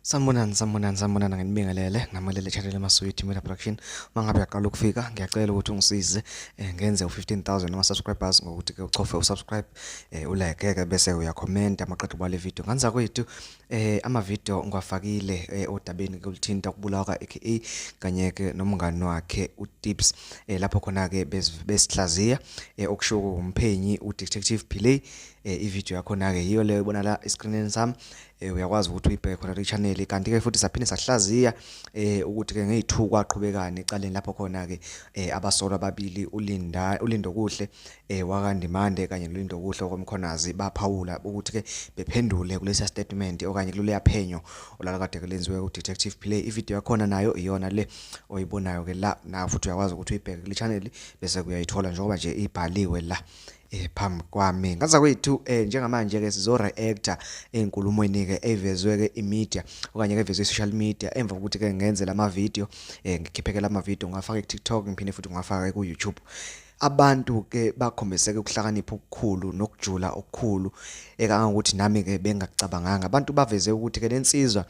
Sanibonani nginibingelele namalele channel emaswiti media production. Mangabe yaqala ukufika ngiyacela ukuthi ungisize ngenze u15,000 ama subscribers ngokuthi ke uchofe usubscribe ulike ke bese uya comment amaqedwe bale video. Nganza kwethu ama video ngiwafakile odabeni kulithinta ukubulawa ka-AKA kanye ke nomngani wakhe uTips lapho khona ke besihlaziya okusho umphenyi uDetective Pile. I-video yakho na ke yiyo leyo ibona la escreenini sami. Uyakwazi ukuthi uyibheke khona le channel kanti ke futhi saphinde sahlaziya ukuthi ke ngezithu kwaqhubekana ecaleni lapho khona ke abasolwa ababili ulindo kuhle wakandimande kanye nolindo kuhle okomkhonazi baphawula ukuthi ke bephendule kulesi statement okanye kulolu yaphenyo olala kade lenziwe uDetective Pile. I-video yakhona nayo iyona le oyibonayo ke la na futhi uyakwazi ukuthi uyibheke kule channel bese kuyayithola njengoba nje ibhaliwe la phambi kwami. Ngaza kwethu njengamanje ke sizo reactor enkulumweni ke evezwe ke imedia okanye ke evezwe social media emva ukuthi ke ngenze lama video ngikhipheke lama video ngafaka ku-TikTok ngiphinde futhi ngafaka ku YouTube. Abantu ke bakhombiseke ukuhlakanipha okukhulu nokujula okukhulu kangangokuthi nami ke bengakucabanganga. Abantu baveze ukuthi ke lensizwa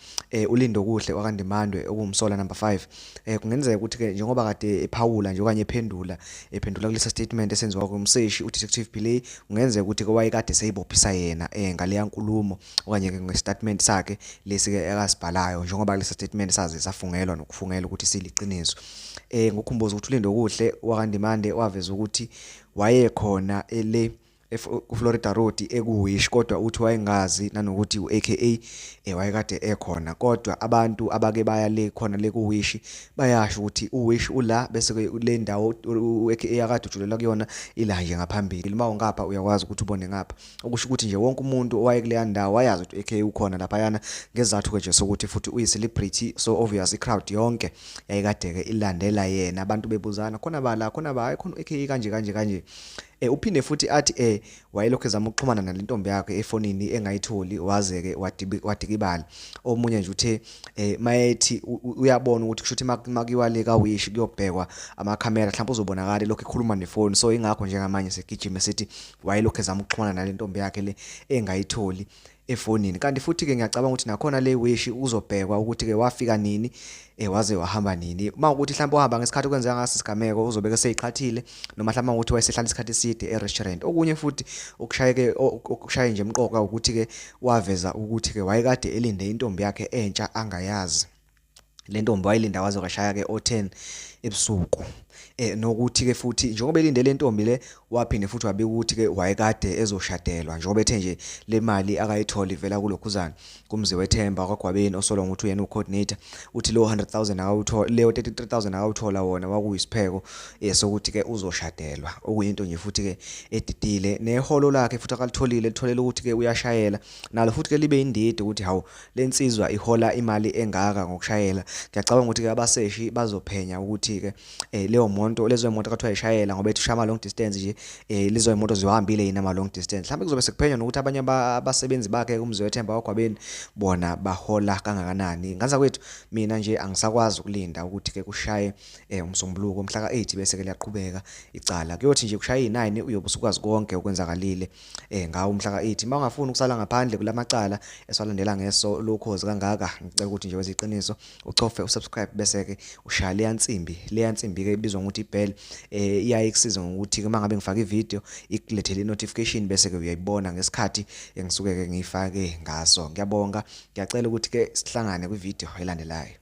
ulindo kuhle wakandimandwe okuMsolwa number 5 kungenzeka ukuthi ke njengoba kade ephawula nje okanye ephendula kulesi statement esenziwa kumseshi uDetective Pile kungenzeka ukuthi ke wayekade seyibophisa yena ngale yankulumo okanye ke ngeStatement sakhe lesi ke akasibhalayo njengoba lesi statement saze safungelwa nokufungela ukuthi siliqiniso. Ngokukhumbuza ukuthi ulindo kuhle wakandimande waveza ukuthi wayekhona ele Florida Road ekuwish kodwa uthi wayengazi nanokuthi uAKA wayekade ekhona kodwa abantu abake baya le khona le kuwish bayasho ukuthi uwish ula bese ke le ndawo uAKA akade ujulela kuyona ila nje ngaphambili. Uma ungapha uyakwazi ukuthi ubone ngapha okusho ukuthi nje wonke umuntu owaye kule ndawo wayazi ukuthi uAKA ukhona lapha yana ngezathu ke nje sokuthi futhi uyicelebrity so obvious crowd yonke yayikade ke ilandela yena abantu bebuzana khona bala khona ba khona uAKA kanje uphinde futhi athi wayelokho ezama ukuxhumana nalentombi yakhe efonini engayitholi waze ke wadikibala. Omunye nje uthe mayethi uyabona ukuthi kushuthi makiwale ka wish kuyobhekwa ama camera mhlawumbe uzobonakala lokho ekhuluma nefoni so ingakho njengamanje segijima sithi wayelokho ezama ukuxhumana nalentombi yakhe le engayitholi efonini. Kanti futhi ke ngiyacabanga ukuthi nakhona le wish uzobhekwa ukuthi ke wafika nini waze wahamba nini. Mawukuthi mhlawumbe uhamba ngesikhathi kwenzeka ngaso isigameko uzobeka seyiqhathile noma mhlawumbe ukuthi wayesehlala isikhathi eside e-restaurant. Okunye futhi okushaye nje emqoka ukuthi ke waveza ukuthi ke wayekade elinde intombi yakhe entsha angayazi. Le ntombi wayilinda waze kwashaya ke o10 ebusuku nokuthi ke futhi njengoba elinde le ntombi le waphinde futhi wabika ukuthi ke wayekade ezoshadelwa njengoba ethe nje le mali akayithola ivela kulokhuzana kumzi wethemba kwaGwabeni oSolwa ukuthi uyena ucoordinator uthi lo 100,000 akawuthola leyo 33,000 akawuthola wona wakuyisipheko sokuthi ke uzoshadelwa okuyinto nje futhi ke edidile neholo lakhe futhi akalitholile litholele ukuthi ke uyashayela nalo futhi ke libe indidi ukuthi hawu lensizwa ihola imali engaka ngokushayela. Ngiyacabanga ukuthi ke abaseshi bazophenya ukuthi ke lezo imoto akathiwa ishayela ngoba ethi ushaya long distance nje lezo imoto ziwahambile yina ama long distance. Mhlawumbe kuzobe sekuphenya nokuthi abanye abasebenzi bakhe kumzi wethemba kwaGwabeni bona bahola kangakanani. Ngaza kwethu mina nje angisakwazi ukulinda ukuthi ke kushaye umsombuluko mhla ka8 bese ke liyaqhubeka icala kuyothi nje kushaye i9 uyobe usukwazi konke okwenzakalile ngawo mhla ka8. Mawungafuni ukusala ngaphandle kulamacala eswalandela ngeso lokhozi kangaka ngicela ukuthi nje weziqiniso uchofe usubscribe bese ke ushaya le yansimbi ke ibizwa ukuthi ibell iyaye kusiza ngokuthi ke mangabe ngifaka ivideo ikulethele notification bese ke uyayibona ngesikhathi engisuke ke ngifake ngaso. Ngiyabonga ngiyacela ukuthi ke sihlangane kwivideo elandelayo.